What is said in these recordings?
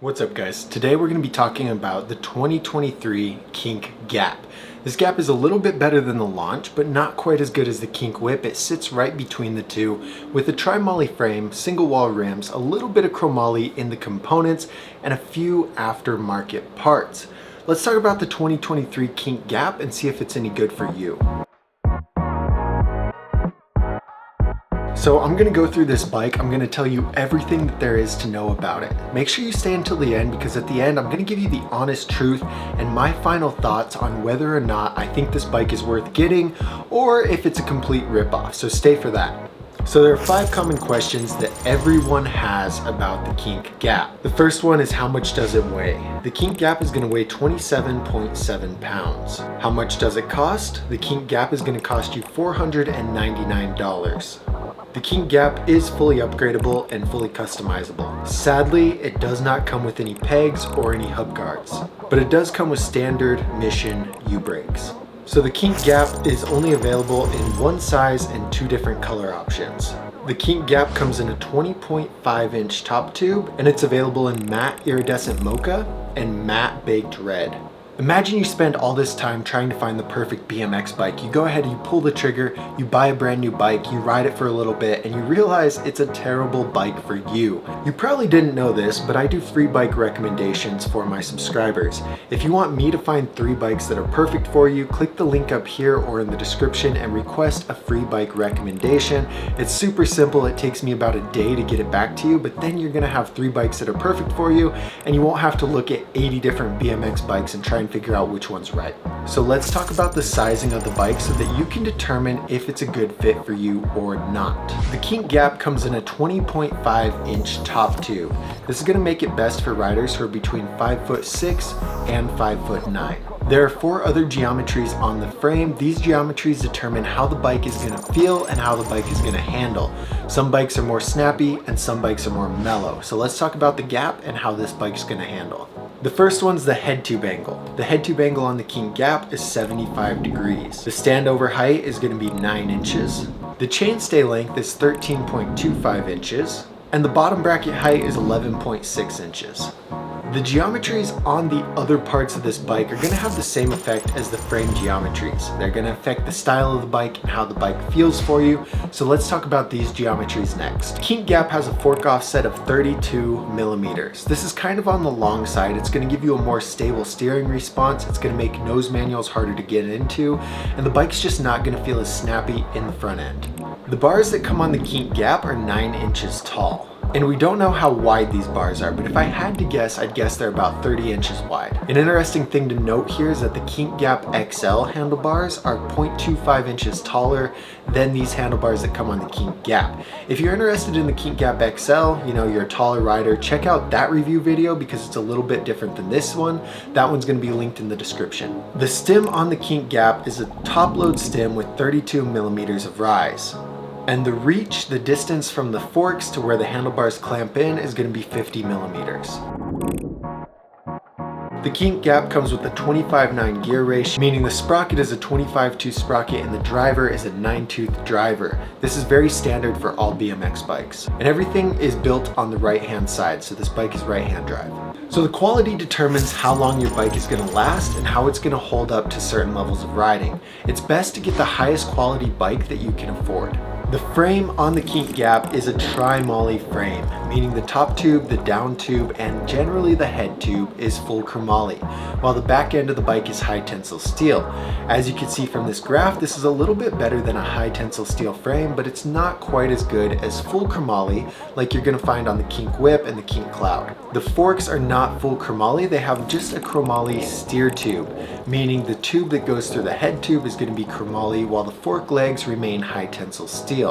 What's up guys? Today we're going to be talking about the 2023 Kink Gap. This Gap is a little bit better than the Launch, but not quite as good as the Kink Whip. It sits right between the two with a tri-moly frame, single wall rims, a little bit of chromoly in the components, and a few aftermarket parts. Let's talk about the 2023 Kink Gap and see if it's any good for you. So I'm gonna go through this bike. I'm gonna tell you everything that there is to know about it. Make sure you stay until the end because at the end, I'm gonna give you the honest truth and my final thoughts on whether or not I think this bike is worth getting or if it's a complete ripoff. So stay for that. So there are 5 common questions that everyone has about the Kink Gap. The first one is, how much does it weigh? The Kink Gap is going to weigh 27.7 pounds. How much does it cost? The Kink Gap is going to cost you $499. The Kink Gap is fully upgradable and fully customizable. Sadly, it does not come with any pegs or any hub guards, but it does come with standard Mission U-brakes. So the Kink Gap is only available in one size and 2 different color options. The Kink Gap comes in a 20.5 inch top tube and it's available in matte iridescent mocha and matte baked red. Imagine you spend all this time trying to find the perfect BMX bike. You go ahead and you pull the trigger, you buy a brand new bike, you ride it for a little bit, and you realize it's a terrible bike for you. You probably didn't know this, but I do free bike recommendations for my subscribers. If you want me to find 3 bikes that are perfect for you, click the link up here or in the description and request a free bike recommendation. It's super simple. It takes me about a day to get it back to you, but then you're gonna have 3 bikes that are perfect for you, and you won't have to look at 80 different BMX bikes and try and figure out which one's right. So let's talk about the sizing of the bike so that you can determine if it's a good fit for you or not. The Kink Gap comes in a 20.5 inch top tube. This is going to make it best for riders who are between 5'6" and 5'9". There are 4 other geometries on the frame. These geometries determine how the bike is going to feel and how the bike is going to handle. Some bikes are more snappy and some bikes are more mellow. So let's talk about the Gap and how this bike's going to handle. The first one's the head tube angle. The head tube angle on the Kink Gap is 75 degrees. The standover height is going to be 9 inches. The chainstay length is 13.25 inches. And the bottom bracket height is 11.6 inches. The geometries on the other parts of this bike are going to have the same effect as the frame geometries. They're going to affect the style of the bike and how the bike feels for you. So let's talk about these geometries next. Kink Gap has a fork offset of 32 millimeters. This is kind of on the long side. It's going to give you a more stable steering response. It's going to make nose manuals harder to get into, and the bike's just not going to feel as snappy in the front end. The bars that come on the Kink Gap are 9 inches tall. And we don't know how wide these bars are, but if I had to guess, I'd guess they're about 30 inches wide. An interesting thing to note here is that the Kink Gap XL handlebars are 0.25 inches taller than these handlebars that come on the Kink Gap. If you're interested in the Kink Gap XL, you're a taller rider, check out that review video because it's a little bit different than this one. That one's going to be linked in the description. The stem on the Kink Gap is a top load stem with 32 millimeters of rise. And the reach, the distance from the forks to where the handlebars clamp in, is going to be 50 millimeters. The Kink Gap comes with a 25/9 gear ratio, meaning the sprocket is a 25/2 sprocket and the driver is a 9-tooth driver. This is very standard for all BMX bikes. And everything is built on the right-hand side, so this bike is right-hand drive. So the quality determines how long your bike is going to last and how it's going to hold up to certain levels of riding. It's best to get the highest quality bike that you can afford. The frame on the Kink Gap is a tri-moly frame, meaning the top tube, the down tube, and generally the head tube is full chromoly, while the back end of the bike is high tensile steel. As you can see from this graph, this is a little bit better than a high tensile steel frame, but it's not quite as good as full chromoly like you're going to find on the Kink Whip and the Kink Cloud. The forks are not full chromoly, they have just a chromoly steer tube, meaning the tube that goes through the head tube is going to be chromoly while the fork legs remain high tensile steel.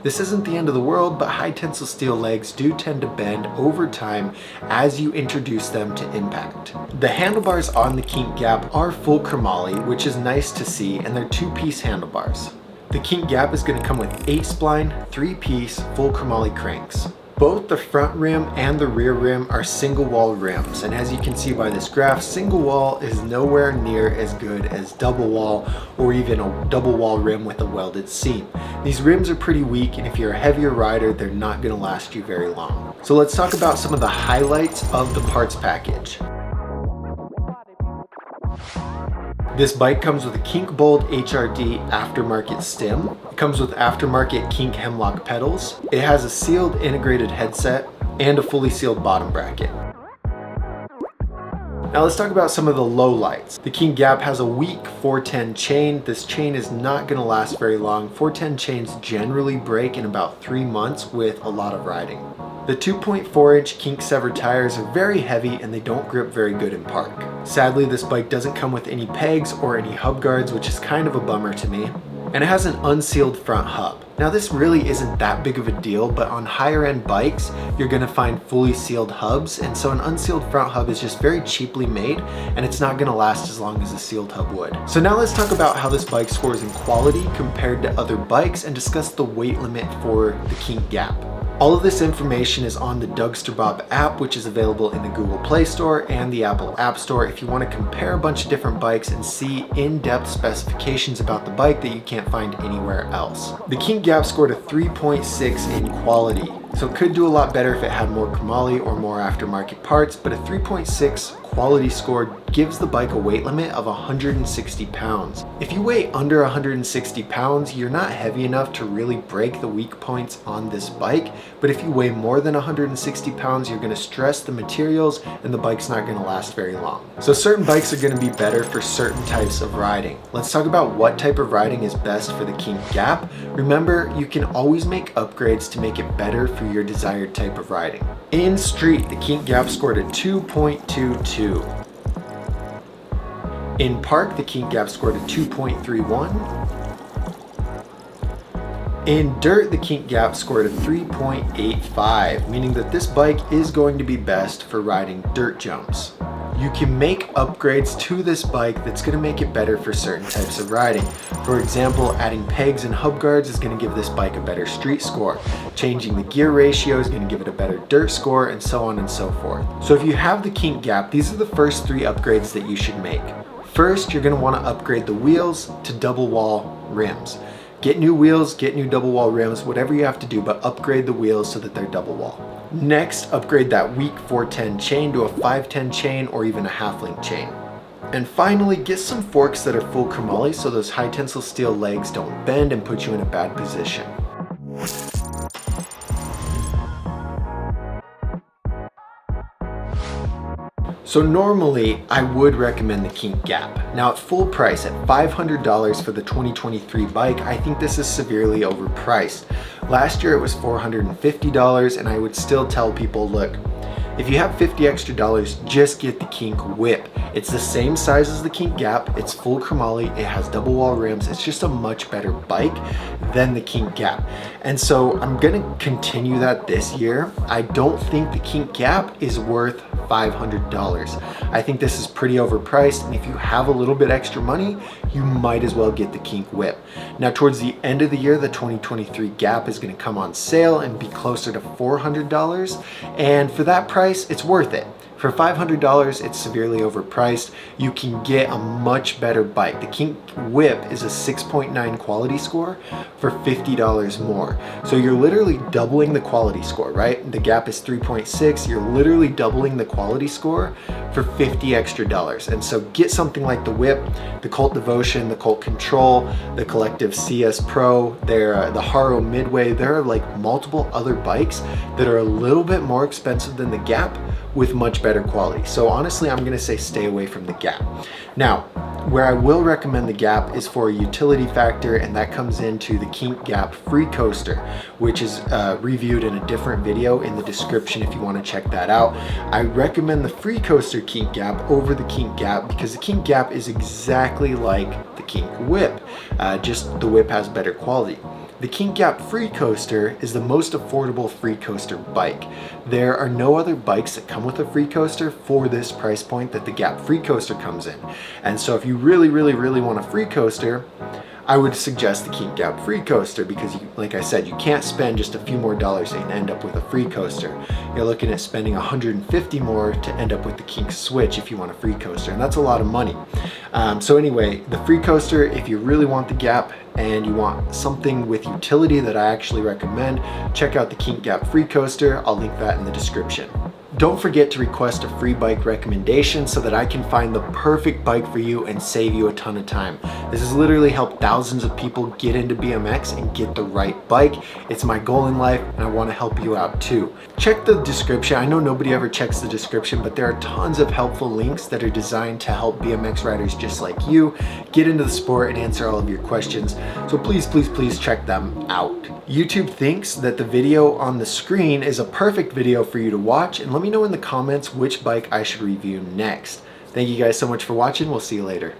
This isn't the end of the world, but high tensile steel legs do tend to bend over time as you introduce them to impact. The handlebars on the Kink Gap are full chromoly, which is nice to see, and they're 2-piece handlebars. The Kink Gap is going to come with 8 spline, 3-piece full chromoly cranks. Both the front rim and the rear rim are single wall rims, and as you can see by this graph, single wall is nowhere near as good as double wall or even a double wall rim with a welded seam. These rims are pretty weak, and if you're a heavier rider, they're not going to last you very long. So let's talk about some of the highlights of the parts package. This bike comes with a Kink Bold HRD aftermarket stem. It comes with aftermarket Kink Hemlock pedals. It has a sealed integrated headset and a fully sealed bottom bracket. Now let's talk about some of the lowlights. The Kink Gap has a weak 410 chain. This chain is not going to last very long. 410 chains generally break in about 3 months with a lot of riding. The 2.4-inch Kink Sever tires are very heavy and they don't grip very good in park. Sadly, this bike doesn't come with any pegs or any hub guards, which is kind of a bummer to me. And it has an unsealed front hub. Now this really isn't that big of a deal, but on higher end bikes, you're gonna find fully sealed hubs, and so an unsealed front hub is just very cheaply made, and it's not gonna last as long as a sealed hub would. So now let's talk about how this bike scores in quality compared to other bikes and discuss the weight limit for the Kink Gap. All of this information is on the Dougsterbob app, which is available in the Google Play Store and the Apple App Store if you want to compare a bunch of different bikes and see in-depth specifications about the bike that you can't find anywhere else. The Kink Gap scored a 3.6 in quality, so it could do a lot better if it had more chromoly or more aftermarket parts, but a 3.6 quality score gives the bike a weight limit of 160 pounds. If you weigh under 160 pounds, you're not heavy enough to really break the weak points on this bike, but if you weigh more than 160 pounds, you're going to stress the materials and the bike's not going to last very long. So certain bikes are going to be better for certain types of riding. Let's talk about what type of riding is best for the Kink Gap. Remember, you can always make upgrades to make it better for your desired type of riding. In street, the Kink Gap scored a 2.22. In park, the Kink Gap scored a 2.31. In dirt, the Kink Gap scored a 3.85, meaning that this bike is going to be best for riding dirt jumps. You can make upgrades to this bike that's going to make it better for certain types of riding. For example, adding pegs and hub guards is going to give this bike a better street score. Changing the gear ratio is going to give it a better dirt score, and so on and so forth. So if you have the Kink Gap, these are the first 3 upgrades that you should make. First, you're going to want to upgrade the wheels to double wall rims. Get new wheels, get new double wall rims, whatever you have to do, but upgrade the wheels so that they're double wall. Next, upgrade that weak 410 chain to a 510 chain or even a half-link chain. And finally, get some forks that are full chromoly so those high tensile steel legs don't bend and put you in a bad position. So normally, I would recommend the Kink Gap. Now at full price, at $500 for the 2023 bike, I think this is severely overpriced. Last year it was $450, and I would still tell people, look, if you have $50 extra, just get the Kink Whip. It's the same size as the Kink Gap, it's full chromoly, it has double wall rims, it's just a much better bike than the Kink Gap. And so I'm gonna continue that this year. I don't think the Kink Gap is worth $500. I think this is pretty overpriced, and if you have a little bit extra money, you might as well get the Kink Whip. Now towards the end of the year, the 2023 Gap is going to come on sale and be closer to $400, and for that price, it's worth it. For $500, it's severely overpriced. You can get a much better bike. The Kink Whip is a 6.9 quality score for $50 more. So you're literally doubling the quality score, right? The Gap is 3.6. You're literally doubling the quality score for $50 extra. And so get something like the Whip, the Cult Devotion, the Cult Control, the Collective CS Pro, the Haro Midway. There are like multiple other bikes that are a little bit more expensive than the Gap with much better quality. So honestly, I'm gonna say stay away from the Gap. Now, where I will recommend the Gap is for a utility factor, and that comes into the Kink Gap freecoaster, which is reviewed in a different video in the description if you wanna check that out. I recommend the freecoaster Kink Gap over the Kink Gap because the Kink Gap is exactly like the Kink Whip, just the Whip has better quality. The Kink Gap freecoaster is the most affordable freecoaster bike. There are no other bikes that come with a freecoaster for this price point that the Gap freecoaster comes in. And so if you really want a freecoaster, I would suggest the Kink Gap free coaster because, like I said, you can't spend just a few more dollars and end up with a free coaster. You're looking at spending 150 more to end up with the Kink Switch if you want a free coaster, and that's a lot of money. So anyway, the free coaster, if you really want the Gap and you want something with utility that I actually recommend, check out the Kink Gap free coaster. I'll link that in the description. Don't forget to request a free bike recommendation so that I can find the perfect bike for you and save you a ton of time. This has literally helped thousands of people get into BMX and get the right bike. It's my goal in life and I want to help you out too. Check the description. I know nobody ever checks the description, but there are tons of helpful links that are designed to help BMX riders just like you get into the sport and answer all of your questions. So please, please, please check them out. YouTube thinks that the video on the screen is a perfect video for you to watch, and let me know in the comments which bike I should review next. Thank you guys so much for watching. We'll see you later.